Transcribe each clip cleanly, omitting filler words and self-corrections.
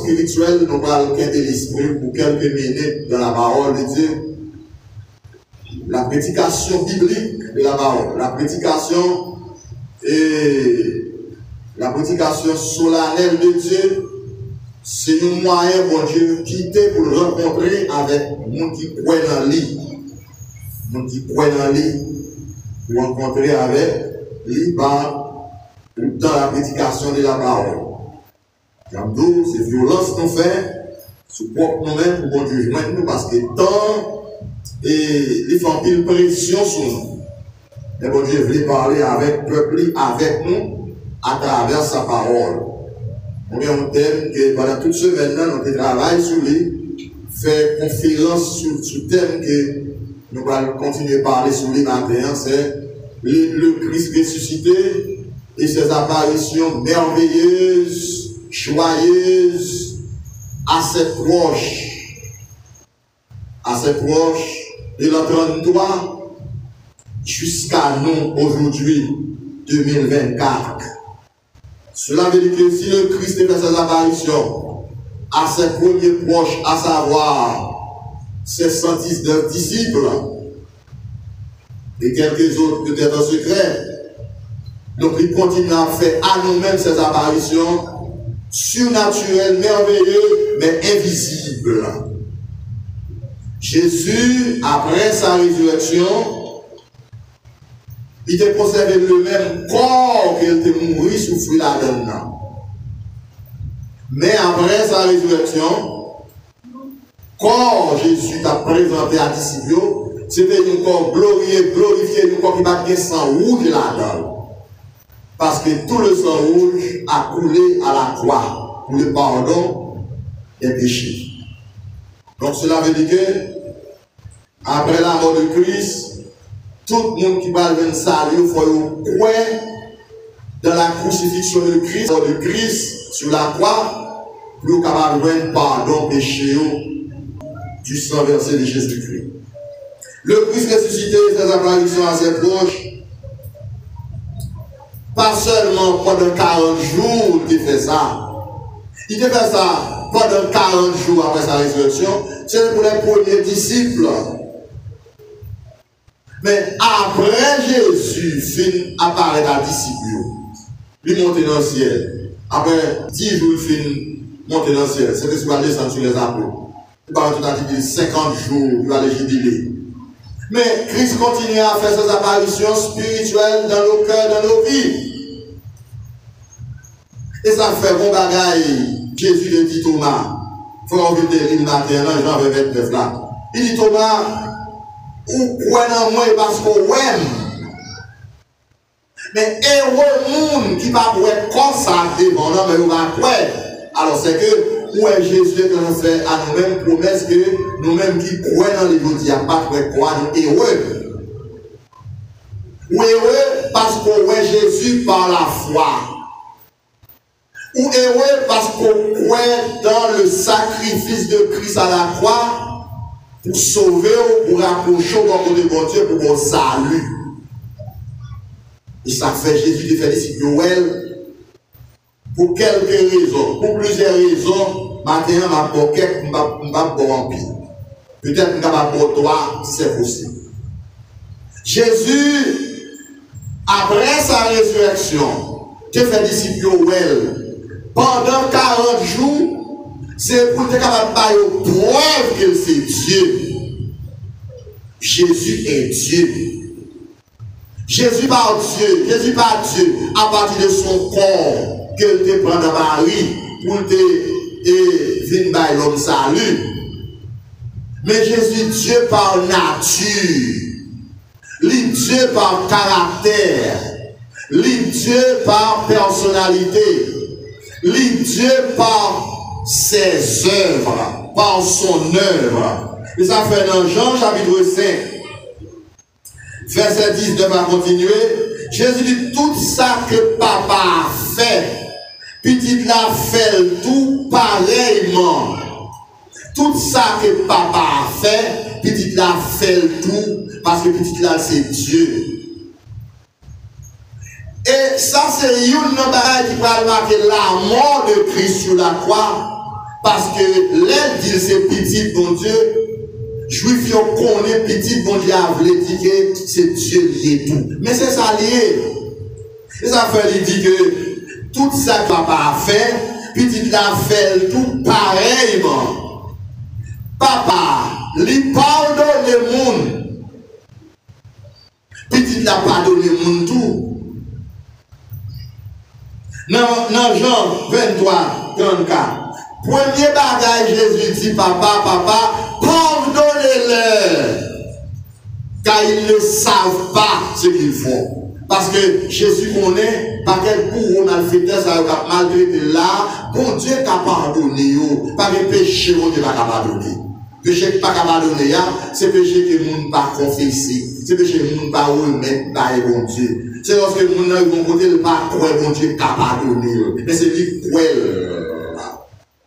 Spirituel, nous parlons de l'esprit pour quelques minutes dans la parole de Dieu. La prédication biblique de la parole, la prédication solennelle de Dieu, c'est un moyen pour Dieu quitter pour le rencontrer avec les gens qui croient dans lui. Les gens qui croient dans lui, pour rencontrer avec lui dans la prédication de la parole. J'aime c'est violence qu'on fait, sous propre nous-mêmes pour bon jugement nous, parce que tant et les font une pression sur nous. Mais bon Dieu voulait parler avec le peuple, avec nous, à travers sa parole. On thème que pendant toute semaine, nous travaillons sur lui, fait conférence sur le thème que nous allons continuer à parler sur lui maintenant, c'est le Christ ressuscité et ses apparitions merveilleuses, joyeuse, assez proche de la 33 jusqu'à nous aujourd'hui, 2024. Cela veut dire que si le Christ fait ses apparitions à ses premiers proches, à savoir ses 119 disciples et quelques autres peut-être en secret, donc il continue à faire à nous-mêmes ces apparitions surnaturel, merveilleux, mais invisible. Jésus, après sa résurrection, il était conservé le même corps qu'il était mort souffrir la donne. Mais après sa résurrection, corps Jésus t'a présenté à disciples, c'était un corps glorifié, un corps qui battait sang rouge là-dedans. Parce que tout le sang rouge a coulé à la croix pour le pardon des péchés. Donc cela veut dire que, après la mort de Christ, tout le monde qui va venir saluer, il faut croire dans la crucifixion de Christ sur la croix, pour capable de avoir pardon péché du sang versé de Jésus-Christ. Le Christ ressuscité, ses apparitions assez proches, pas seulement pendant 40 jours qu'il fait ça. Il fait ça pendant 40 jours après sa résurrection. C'est pour les premiers disciples. Mais après Jésus fin apparaît à disciples, il monte dans le ciel. Après 10 jours, il fin monter dans le ciel. C'est ce qu'il va descendre sur les apôtres. Il va tout 50 jours, il va les jubiler. Mais Christ continue à faire ses apparitions spirituelles dans nos cœurs, dans nos vies. Et ça fait bon bagaille. Jésus lui dit Thomas, il faut envie de lire matin, Jean 29 là. Il dit Thomas, ou quoi dans moi parce qu'on aime. Mais heureux monde qui va être comme ça devant nous, mais on va quoi. Alors c'est que où est Jésus qui nous fait à nous-mêmes promesse que nous-mêmes qui croyons dans les jours, il n'y a pas de quoi, nous heureux. Ou heureux parce qu'on voit Jésus par la foi. Ou heureux parce qu'on croit dans le sacrifice de Christ à la croix pour sauver ou pour approcher au de bon Dieu pour mon salut. Et ça fait Jésus de faire des Noël. Pour quelques raisons, pour plusieurs raisons, maintenant, ma pocket, m'a rempli. Peut-être que ma pour toi, si c'est possible. Jésus, après sa résurrection, te fait disciple pendant 40 jours, c'est pour te capable de preuve que c'est Dieu. Jésus est Dieu. Jésus par Dieu, Jésus par Dieu, à partir de son corps. Que te prend dans Marie pour te venir par l'homme salut. Mais Jésus, Dieu par nature, Dieu par caractère, Dieu par personnalité, Dieu par ses œuvres, par son œuvre. Et ça fait dans Jean chapitre 5, verset 19 à continuer. Jésus dit tout ça que papa a fait. Petite la fait tout pareillement. Tout ça que papa a fait, petite la fait tout, parce que petite la c'est Dieu. Et ça c'est une bagaille qui va marquer la mort de Christ sur la croix, Parce que l'aile dit c'est petit, bon Dieu, juif yon connaît petit, bon Dieu a voulu dire que c'est Dieu lié tout. Mais c'est ça lié. Et ça fait lui dire que tout ça que papa a fait, petit l'a fait tout pareillement. Papa, lui pardonne le monde. Petit l'a pardonné le monde tout. Dans Jean 23, 34. Premier bagage, Jésus dit, papa, pardonnez-leur, car ils ne savent pas ce qu'ils font. Parce que Jésus connaît, par quel courroux malfaiteur ça a maltraité là, bon Dieu t'a pardonné, par le péché, bon Dieu t'a pardonné. Péché qui pas pardonné, c'est péché que le monde n'a pas confessé, c'est péché que le monde n'a pas remettre par bon Dieu. C'est lorsque le monde n'a pas côté, le pas croire, bon Dieu t'a pardonné. Mais c'est lui cruel.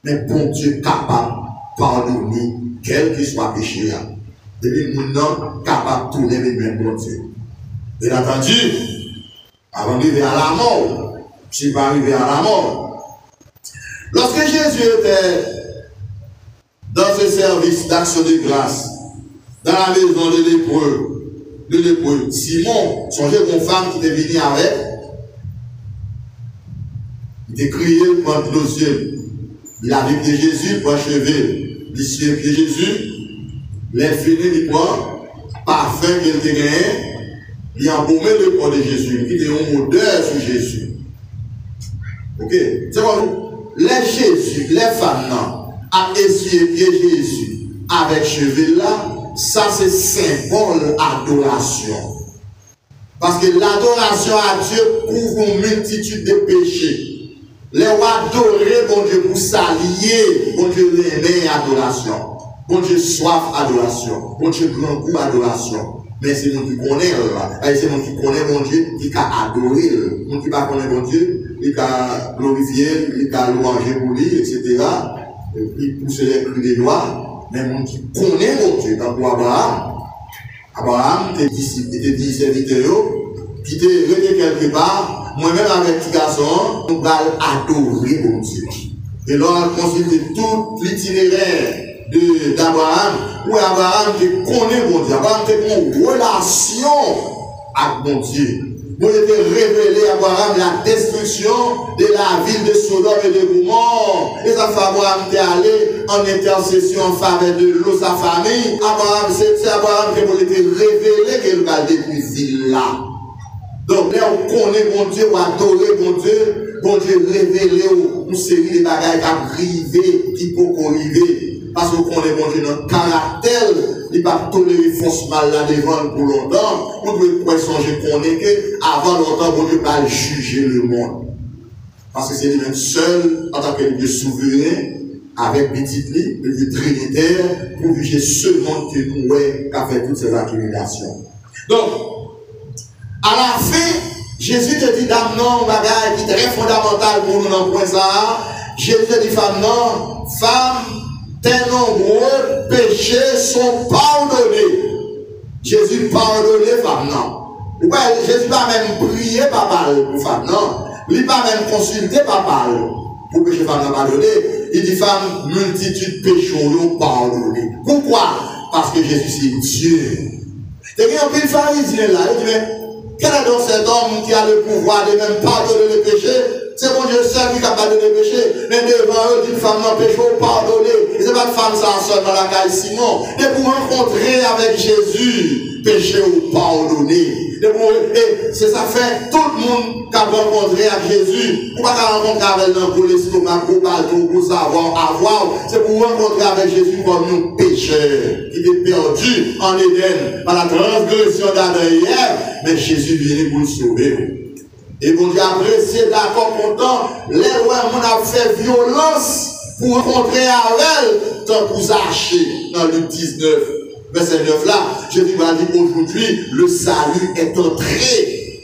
Mais bon Dieu capable de pardonner quel que soit péché. Et puis nous sommes capables de tourner les mêmes bon Dieu. Bien entendu, avant d'arriver à la mort, je ne suis pas arrivé à la mort. Lorsque Jésus était dans ce service d'action de grâce, dans la maison de lépreux, Simon, songez une femme qui était venue avec, il était crié contre nos yeux. Il a vu de Jésus pour achever l'issue de Jésus. Les fini, il prend parfum qu'il a gagné. Il a embaumé le corps de Jésus. Il a une odeur sur Jésus. Ok? C'est comme les femmes a essuyé pied Jésus avec cheveux là. Ça c'est symbole d'adoration. Parce que l'adoration à Dieu couvre une multitude de péchés. Les rois adorés, bon Dieu, pour s'allier, bon Dieu, l'aimer, adoration. Bon Dieu, soif, adoration. Bon Dieu, grand goût, adoration. Mais c'est mon qui connaît, là. C'est mon qui connaît, bon Dieu, qui a adoré. Mon qui ne connaît, bon Dieu, qui a glorifié, qui a louangé pour lui, etc. Et puis, pousse les cris des doigts. Mais mon qui connaît, bon Dieu, tant pour Abraham. Abraham, tes disciples, tes dix serviteurs, qui te reté quelque part. Moi-même avec petit garçon, nous allons adorer mon Dieu. Et là, on consulte tout l'itinéraire d'Abraham, où Abraham connaît mon Dieu. Abraham a une relation avec mon Dieu. Vous avez révélé à Abraham la destruction de la ville de Sodome et de Gomorrhe. Et ça fait Abraham est allé en intercession en faveur de l'eau, sa famille. Abraham, c'est Abraham qui a été révélé qu'il va détruire cette ville-là. Donc là, on connaît mon Dieu, on adore mon Dieu révélé une série de bagages qui a privé, qui peut arriver. Parce qu'on connaît mon Dieu dans le caractère, il ne va pas tolérer force mal là devant pour longtemps. On doit songer qu'on est que avant longtemps, mon Dieu va juger le monde. Parce que c'est lui-même seul, en tant que Dieu souverain, avec petit lit, le Dieu trinitaire, pour juger ce monde que nous a fait toutes ces accumulations. Donc, à la fin, Jésus te dit, dame, non, bagage qui est très fondamental pour nous dans le point ça. Jésus te dit, femme, non, femme, tes nombreux péchés sont pardonnés. Jésus pardonné, femme, non. Jésus pas même prié, papa, pour femme, non. Il pas même consulté, papa, pour péché, femme, non, pardonné. Il dit, femme, multitude de péchés, pardonnés. Pourquoi? Parce que Jésus, c'est Dieu. T'es un peu pharisien là, il dit, mais, quel est donc cet homme qui a le pouvoir de même pardonner les péchés? C'est mon Dieu seul qui a pardonné les péchés. Mais devant eux, une femme non péché ou pardonner. Et c'est pas une femme ça seule dans la caille Simon. Et pour rencontrer avec Jésus, péché ou pardonner. Et c'est ça fait tout le monde qui a rencontré avec Jésus. Pour pas rencontrer avec lui pour l'estomac, pour parler, pour savoir, avoir. C'est pour rencontrer avec Jésus comme un pécheur qui est perdu en Éden par la transgression d'Adam et Ève. Mais Jésus vient pour le sauver. Et bon Dieu apprécié, d'accord, content, les rois ont fait violence pour rencontrer avec elle, tant pour Zachée, dans Luc 19, verset 9 là, Jésus m'a dit aujourd'hui, le salut est entré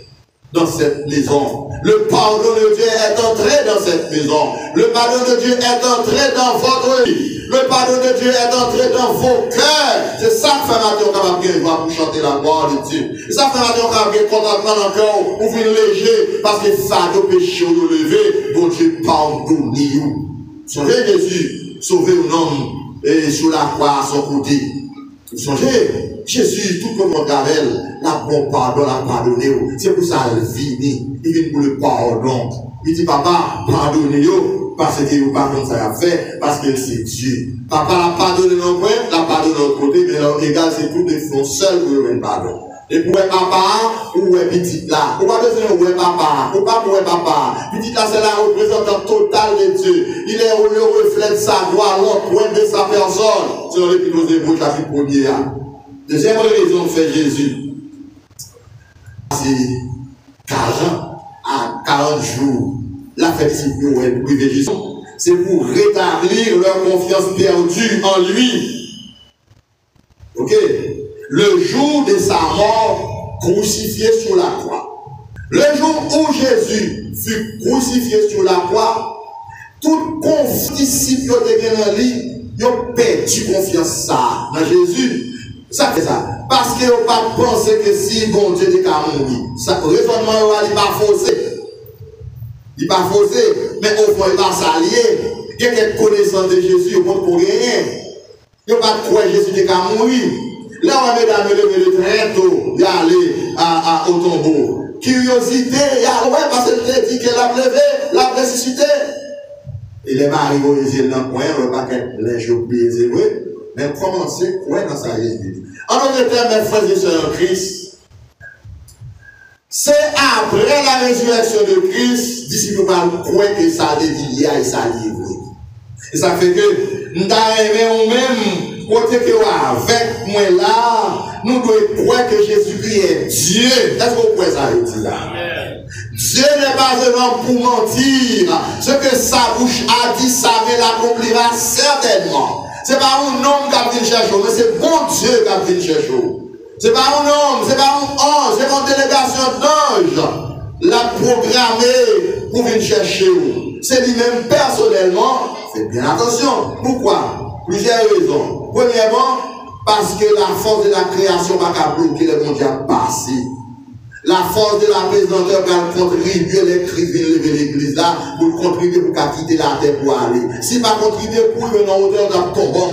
dans cette maison. Le pardon de Dieu est entré dans cette maison. Le pardon de Dieu est entré dans votre vie. Le pardon de Dieu est entré dans vos cœurs. C'est ça que fait matin on capable de voir pour chanter la gloire de Dieu. C'est ça que fait matin on capable de contentement dans le cœur pour venir léger. Parce que ça de péché de lever, bon Dieu pardonne nous. Songez Jésus. sauver un homme et sur la croix à son côté. Vous songez, Jésus, tout comme on travel, la bon pardon, la pardonné. C'est pour ça qu'il vient, il vient pour le pardon. Il dit, papa, pardonnez-vous, parce que vous pas comme ça a fait, parce que c'est Dieu. Papa l'a pardonné dans le coin, l'a pardonné de l'autre côté, mais alors, égal, c'est tout des fonds seuls pour le pardon. Et pour papa, ou petit là, ou pas besoin de papa, ou pas pour papa. Petit là, c'est la représentante totale de Dieu. Il est le reflet de sa gloire, l'empreinte de sa personne. Selon l'Épître aux Hébreux, chapitre 1er. Deuxième raison fait Jésus. C'est 40 à 40 jours. La fête discipline privé Jésus. C'est pour rétablir leur confiance perdue en lui. Ok? Le jour de sa mort, crucifié sur la croix. Le jour où Jésus fut crucifié sur la croix, tout disciple de Génélie, ils ont perdu confiance dans Jésus. Ça fait ça. Parce qu'ils n'ont pas pensé que si bon Dieu était qu'à mourir. Ça, le raisonnement n'est pas faussé. Il n'est pas faussé, mais au fond, il va s'allier. Il y a quelques connaissances de Jésus, ils vont pour rien. Ils n'ont pas croire que Jésus était qu'à mourir. Là, on va mesdames lever très tôt, y aller au tombeau. Curiosité, ouais, parce qu'elle dit qu'elle a levé, l'a ressuscité. Et les maris vont les dans le coin, le paquet, les jours oubliés, mais commencer, quoi dans sa Jésus. En Angleterre, mes frères et sœurs en Christ, c'est après la résurrection de Christ, disciples croient que ça a dit et ça a livré. Et ça fait que, nous avons même, côté que avec moi là, nous devons croire que Jésus-Christ est Dieu. Est-ce que vous pouvez ça dire là? Dieu n'est pas un homme pour mentir. Ce que sa bouche a dit, ça l'accomplira certainement. Ce n'est pas un homme qui vient chercher, mais c'est bon Dieu qui vient chercher. Ce n'est pas un homme, ce n'est pas un ange, c'est une délégation d'ange. La programmée pour venir chercher. C'est lui-même personnellement. Faites bien attention. Pourquoi? Plusieurs raisons. Premièrement, parce que la force de la création va bloquer le monde qui a passé. La force de la présenteur va contribuer l'écrivain lever l'église là pour contribuer pour quitter la terre pour aller. Si pas contribuer pour venir en hauteur d'un tombeau.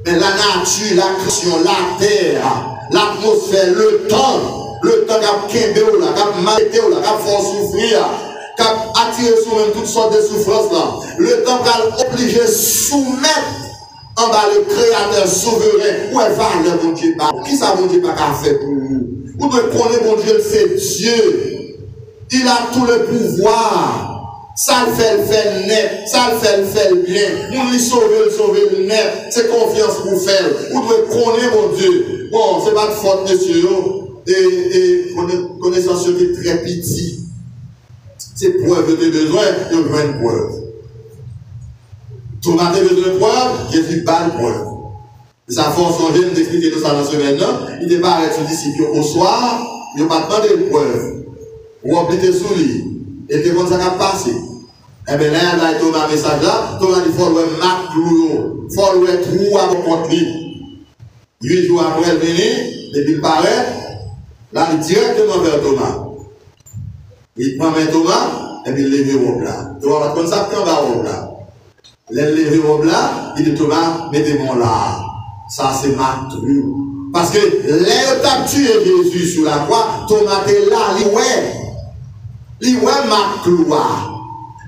Mais la nature, la création, la terre, l'atmosphère, le temps qu'a kembe là, qu'a malité là, qu'a fait souffrir, qu'a attiré sur même toutes sortes de souffrances là. Le temps qu'a obligé soumettre en bas le créateur souverain. Où est valeur mon Dieu pas? Qui ça mon Dieu pas qu'a fait pour nous? Vous devez connaître mon Dieu, c'est Dieu. Il a tout le pouvoir. Ça le fait net, ça le fait bien. Nous lui sauver le net. C'est confiance pour faire. Vous devez connaître mon Dieu. Bon, c'est pas de faute, monsieur. Et connaissance est très petit. C'est preuve de besoin, il y a une preuve. Thomas a besoin de preuve, Jésus pas de preuve. Ça force son jeune d'expliquer tout ça dans ce maintenant. Il n'est pas arrêté son disciple au soir, il n'a pas demandé de preuve. Ou obliger sous lui. Et c'est comme ça qu'a passé. Eh bien là, il a Thomas un message là. Thomas dit, il faut le marque clou. Il faut le trou à mon compte. 8 jours après, il vient, depuis il paraît, là, il directement vers Thomas. Il prend Thomas, et puis il lève au plat. Thomas va comme ça, puis on va au plat. Il lève au plat, il dit Thomas, mettez-moi là. Ça, c'est ma trou. Parce que l'air t'a tué Jésus sur la croix, Thomas est là, il ouais ma gloire.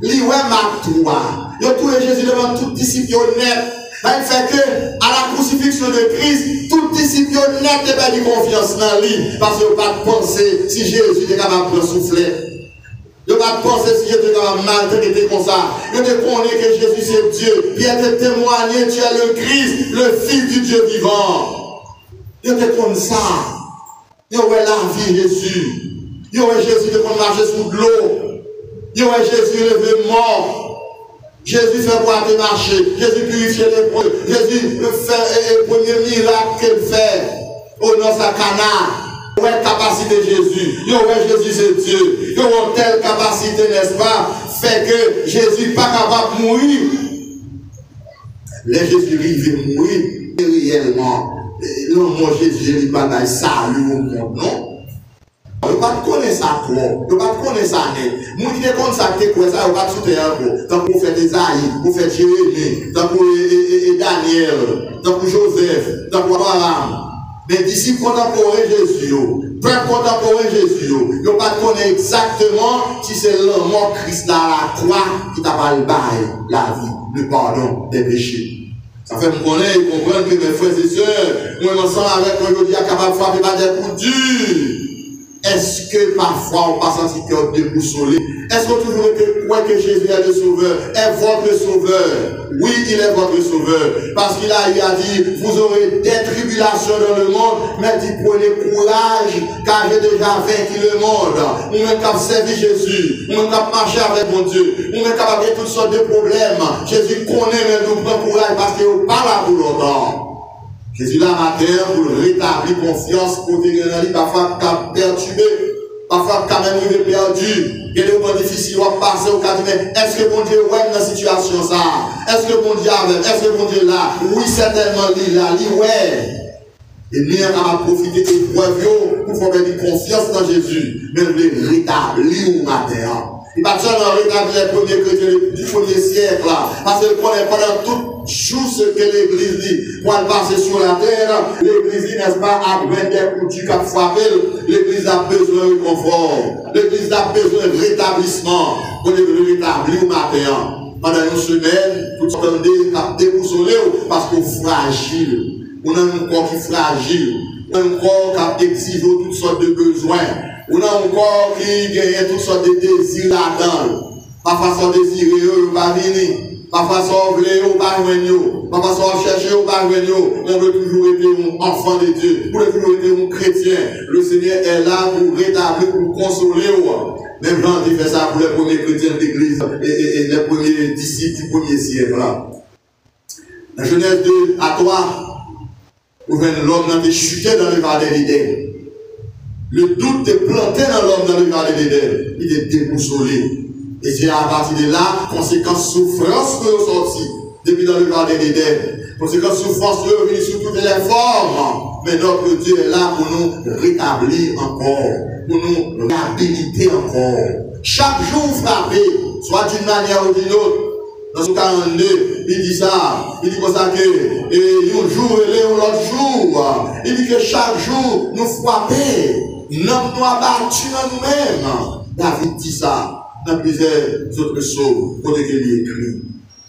Il ouais ma gloire. Il a trouvé Jésus devant tout disciple honnête. Il fait que, à la crucifixion de Christ, tout disciple honnête n'a pas de confiance dans lui. Parce qu'il n'a pas de penser si Jésus était capable de souffler. Il n'a pas de penser si Jésus était capable de maltraiter comme ça. Il ne connaît que Jésus c'est Dieu. Il a été témoigné, tu es le Christ, le Fils du Dieu vivant. Il était comme ça. Il a la vie Jésus. Il y aurait Jésus de marcher sous de l'eau. Il y aurait Jésus levé mort. Jésus fait boire de marcher. Jésus purifie les preuves. Jésus fait le premier miracle qu'il fait. Au nom de sa Cana. Il y aurait capacité de Jésus. Il y aurait Jésus c'est Dieu. Il y aurait telle capacité, n'est-ce pas, fait que Jésus n'est pas capable de mourir. Les Jésus il mourir réellement. Non, moi Jésus, je ne dis pas salut au monde, non. pas connaître ça trop, ils pas connaître ça net. Moi qui te consacré quoi ça, ils pas tout encore. Tant pour faire Esaïe, pour faire Jérémie, tant pour Daniel, tant pour Joseph, tant pour Abraham. Mais disciples contemporains Jésus, peuple contemporain Jésus, ils n'ont pas connaître exactement si c'est le mort Christ là à la croix qui t'a pas le bail, la vie, le pardon des péchés. Ça fait me connaître et comprendre que mes frères et sœurs, moi ensemble avec moi aujourd'hui, capable de frapper par des coups durs. Est-ce que parfois on passe senti cœur déboussolé? Est-ce qu'on toujours croit que Jésus est le sauveur, est votre sauveur? Oui, il est votre sauveur. Parce qu'il a dit, vous aurez des tribulations dans le monde, mais dit, prenez courage, car j'ai déjà vaincu le monde. On est capable de servir Jésus, on est capable de marcher avec mon Dieu, on est capable de toutes sortes de problèmes. Jésus connaît, mais nous prenons courage parce qu'il n'est pas là pour longtemps. Jésus là matin pour rétablir confiance pour te gagner, parfois perturbé, parfois quand même il est perdu. Il y a des moments difficiles à passer au cas de est-ce que bon Dieu est dans la situation ça? Est-ce que bon Dieu est-ce que bon Dieu là? Oui, certainement il là, il ouais. Et nous avons profité des preuves pour faire une confiance dans Jésus, mais le rétablir au matin. Il va seulement rétablir les premiers chrétiens du premier siècle, parce qu'il connaît pendant tout jour ce que l'Église dit. Pour elle passer sur la terre, l'Église dit, n'est-ce pas, après des coups du cap frappé, l'Église a besoin de confort, l'Église a besoin de rétablissement, pour le rétablir au matin. Pendant une semaine, tout le monde a déboussolé parce qu'on est fragile. On a un corps qui est fragile, on a un corps qui exige toutes sortes de besoins. On a un corps qui gagne toutes sortes de désirs là-dedans. Pas façon désirer, on va venir. Pas façon vouloir, on va venir. Pas façon chercher, on va venir. On veut toujours être un enfant de Dieu. On veut toujours être un chrétien. Le Seigneur est là pour rétablir, pour consoler. Même Jean qui fait ça pour les premiers chrétiens de l'Église et les premiers disciples du premier siècle. La Genèse 2 à 3, où l'homme a chuté dans le jardin d'Éden. Le doute est planté dans l'homme dans le jardin d'Éden. Il est déboussolé. Et c'est à partir de là, conséquence souffrance que nous sortis depuis dans le jardin d'Éden. Conséquence souffrance que nous venons sous toutes les formes. Mais notre Dieu est là pour nous rétablir encore, pour nous réhabiliter encore. Chaque jour frappé, soit d'une manière ou d'une autre. Dans ce 42, il dit ça. Il dit comme ça que un jour et l'autre jour. Il dit que chaque jour nous frappons. Nous nous abattus en nous-mêmes. David dit ça dans plusieurs autres psaumes, pour qu'il y écrit.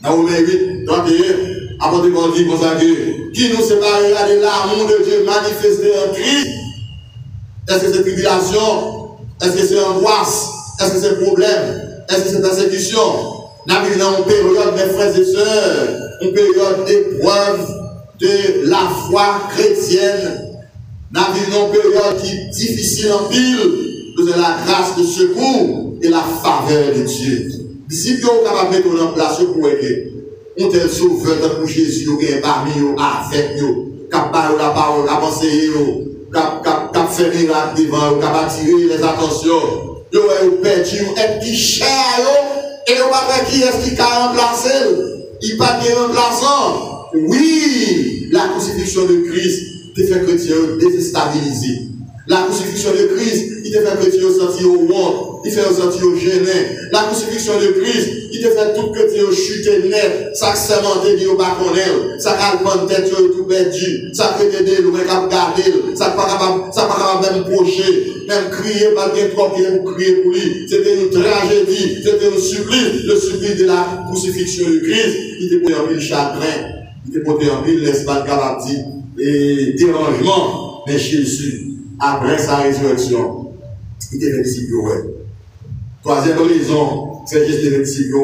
Dans Romains 8, 31, après qu'on dit comme ça que qui nous séparera de l'amour de Dieu manifesté en Christ? Est-ce que c'est tribulation? Est-ce que c'est angoisse? Est-ce que c'est problème? Est-ce que c'est persécution? Nous vivons une période, mes frères et sœurs, une période d'épreuve de la foi chrétienne. Nous vivons une période qui est difficile en pile, de la grâce, de secours et la faveur de Dieu. Si Dieu est capable de mettre en place pour que on tel sauveur pour Jésus, qui est parmi nous, avec nous, qui a parlé la parole, qui a conseillé, qui a fait miracle devant, qui a attiré les attentions, qui a perdu, et qui cher, et on va voir qui est-ce qui a remplacé. Il pas de remplaçant. Oui, la crucifixion de Christ te fait chrétien déstabilisé. La crucifixion de Christ, il te fait chrétien sentir au monde, il fait sentir au gêné. La crucifixion de Christ, il te fait tout chrétien chuter net, ça sémenté dit au bas qu'on elle, ça calme tête tout perdu, ça fait des délais, mais cap garder, ça pas capable même procher, même crier malgré trop qu'il aime crier pour lui. C'était une tragédie, c'était un supplice, le supplice de la crucifixion de Christ, il te porté en pile chagrin, il te porté en pile l'espace galactique et dérangement, mais Jésus, après sa résurrection, il était disciple. Troisième raison, c'est juste le disciple.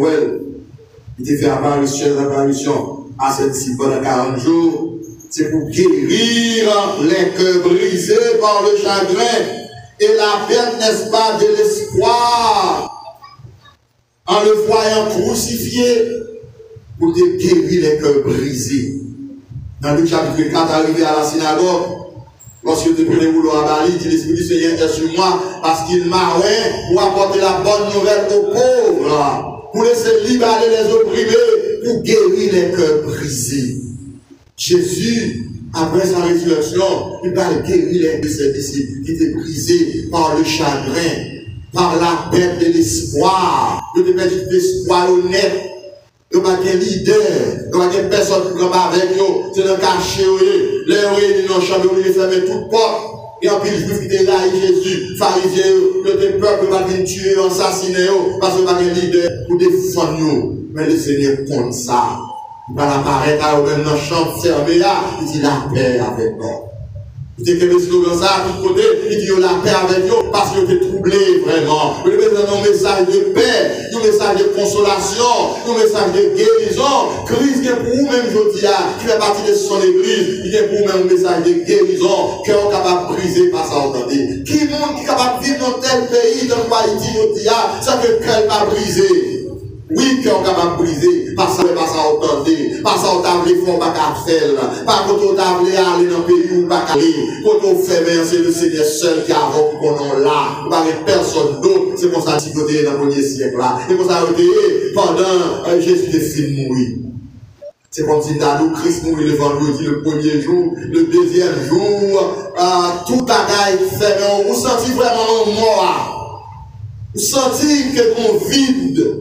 Il était fait apparition à ses disciples pendant 40 jours. C'est pour guérir les cœurs brisés par le chagrin et la perte, n'est-ce pas, de l'espoir. En le voyant crucifié, pour guérir les cœurs brisés. Dans le chapitre 4, arrivé à la synagogue, lorsque tu prenais boulot à Bali, dit l'Esprit du Seigneur est sur moi parce qu'il m'a oint pour apporter la bonne nouvelle aux pauvres, pour laisser libérer les opprimés, pour guérir les cœurs brisés. Jésus, après sa résurrection, il va guérir les de ses disciples qui étaient brisés par le chagrin, par la perte de l'espoir. Ils ont perdu l'espoir honnête. Ils n'ont pas de leader, ils n'ont pas de personne qui prend avec eux. C'est dans le cachet, les réunis dans le chambre, ils ferment toutes portes. Et en plus, juifs qui étaient là, Jésus, pharisiens, le peuple va venir tuer, assassiner, parce qu'il n'y a pas de leader pour défendre nous. Mais le Seigneur compte ça. Il va apparaître à même dans le champ fermé là, il dit la paix avec nous. Il dit que le slogan ça, à tout côté, il dit la paix avec nous, parce qu'il était troublé vraiment. Il veut un message de paix, un message de consolation, un message de guérison. Christ est pour vous-même, je dis, qui fait partie de son église, il est pour vous-même un message de guérison, qui est capable de briser par ça, entendez. Qui est capable de vivre dans tel pays, dans Haïti, je dis, ça que cœur va briser. Oui, qu'on est capable de briser, parce que pas ça entendez, parce qu'on t'a voulu faire pas qu'à faire, pas qu'on t'a voulu aller dans le pays où pas qu'à aller, quand on fait bien, c'est le Seigneur seul qui a avant qu'on en là, pas avec personne d'autre, c'est pour ça que c'est dans le premier siècle là, c'est pour ça que pendant Jésus est fini de mourir. C'est comme si nous, Christ mourit le vendredi, le premier jour, le deuxième jour, tout bagaille fait, vous sentez vraiment mort, vous sentez que vous vide.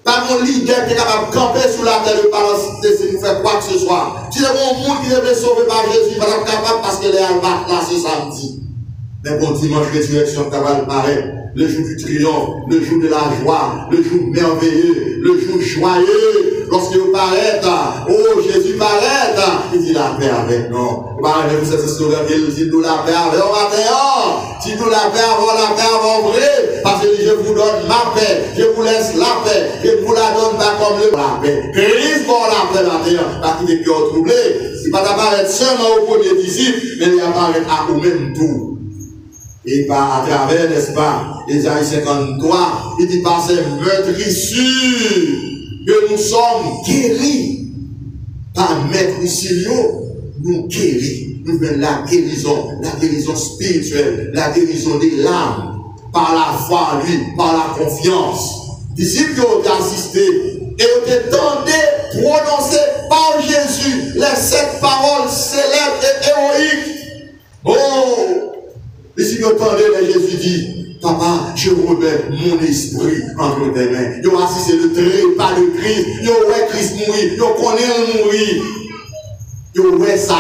Pas mon leader qui est capable de camper sur la terre de parler de nous faire quoi que ce soit. Si le bon monde qui est sauvé par Jésus, il va être capable parce que les va là ce samedi. Mais bon dimanche résurrection qui va apparaître, le jour du triomphe, le jour de la joie, le jour merveilleux, le jour joyeux, lorsqu'il paraît, oh Jésus paraît, il dit la paix avec nous. Vous savez ce slogan, il dit nous la paix avec nous matin, si nous la paix avant vrai, parce que je vous donne ma paix, je vous laisse la paix, je vous la donne pas comme le la paix. Christ pour la paix matin, parce qu'il est cœur troublé, il va apparaître seulement au premier disciple, mais il apparaît à vous-même tout. Et par à travers, n'est-ce pas, Ésaïe 53, il dit par ces meurtrissures que nous sommes guéris. Par meurtrissures, nous guéris. Nous venons la guérison spirituelle, la guérison des larmes, par la foi en lui, par la confiance. Disciples qui ont assisté et ont été tentés, prononcés par Jésus, les 7 paroles célèbres et héroïques. Oh! Et si vous entendez, Jésus dit, Papa, je remets mon esprit entre tes mains. Ils ont assisté le trépas de Christ. Ils ont vu Christ mourir. Ils ont connu le mourir. Ils ont vu ça.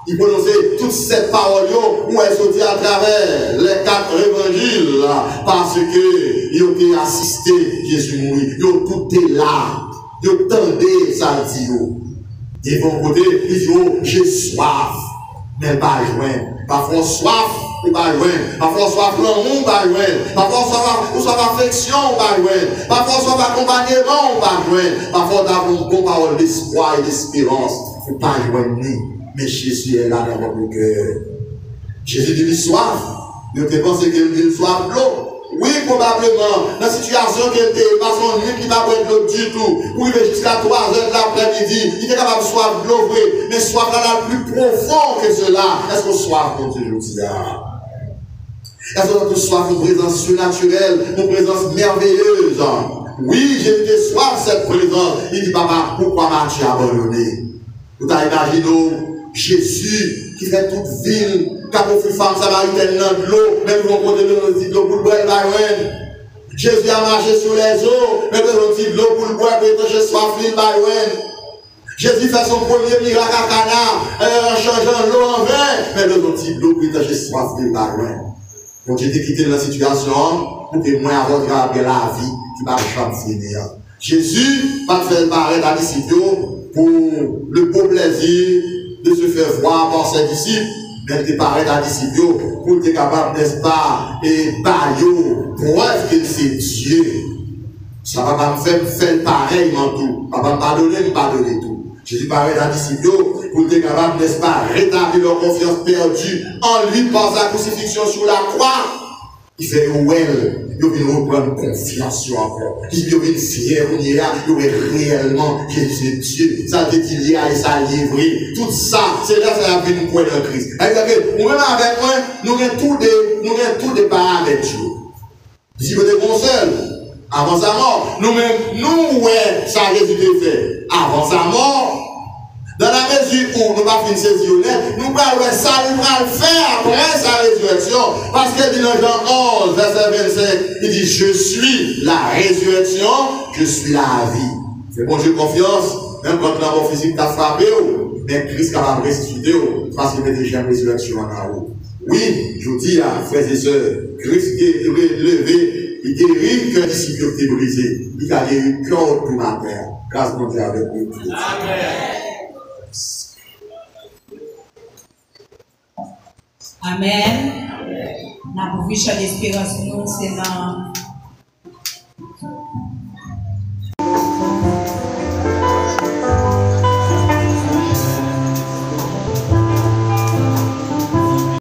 Ils prononçaient toutes ces paroles où elles sont dites à travers les 4 évangiles parce qu'ils ont été assistés Jésus mourir. Ils ont tout été là. Ils ont entendu ça dit. Ils vont côté, ils disent, oh, j'ai soif. Mais pas joindre. Parfois soif. Ou pas joindre. Parfois soif l'amour, ou pas joindre. Parfois soif affection, ou pas joindre. Parfois soif accompagnement, ou pas joindre. Parfois d'avoir une bonne parole d'espoir et d'espérance, ou pas joindre. Mais Jésus est là dans votre cœur. Jésus dit soif. Vous pensez qu'il dit soif l'eau. Oui, probablement, dans la situation qu'elle était, pas son nuit qui va boire de l'eau du tout, pour arriver jusqu'à 3 heures de l'après-midi, il était capable de soif de l'eau, mais soif là, plus profond que cela. Est-ce qu'on soif pour toujours dire? Est-ce qu'on soif une présence surnaturelle, une présence merveilleuse? Oui, j'ai été soif cette présence. Il dit, papa, pourquoi m'as-tu abandonné? Vous avez imaginé Jésus qui fait toute ville, quand on fait femme samaritaine dans de l'eau, même on côté de l'eau pour le boire, Jésus a marché sur les eaux, même on dit de l'eau pour le boire, pour étancher soif, il va. Jésus fait son premier miracle à Cana, en changeant l'eau en vin, mais on dit de l'eau pour étancher soif, il va. Donc j'ai été quitté dans la situation pour que moi avoir la vie qui va jamais finir. Jésus va faire paraître à disciples pour le beau plaisir de se faire voir par ses disciples, mais de paraître à disciples pour être capable, n'est-ce pas, et bailler preuve qu'il c'est Dieu. Ça va pas me faire pareillement tout. Ça va me pardonner tout. Jésus paraît à disciples pour être capable, n'est-ce pas, rétablir leur confiance perdue en lui par sa crucifixion sur la croix. Il fait well, il veut reprendre confiance sur encore. Il veut fier, il veut réellement Jésus est Dieu. Ça veut dire qu'il y a et ça livré. Tout ça, c'est là que ça a fait nous croire dans Christ. Nous même avec moi, nous avons tous des paramètres. Si vous êtes bon seul, avant sa mort, nous-mêmes, nous, ouais, ça Jésus a fait. Avant sa mort, dans la mesure lecture où nous pas finir saisir nous parlons ça, nous allons faire après sa résurrection. Parce que dans Jean 11, verset 25, il dit, je suis la résurrection, je suis la vie. C'est bon, j'ai confiance, même quand la mort physique t'a frappé, mais Christ va ressusciter, parce qu'il met déjà une résurrection en haut. Oui, je vous dis, frères et sœurs, Christ est relevé, il guérit que disciple est brisé. Il a guéri que pour la terre. Grâce à Dieu avec nous. Amen. Amen. Nous avons vu l'espérance, nous, c'est dans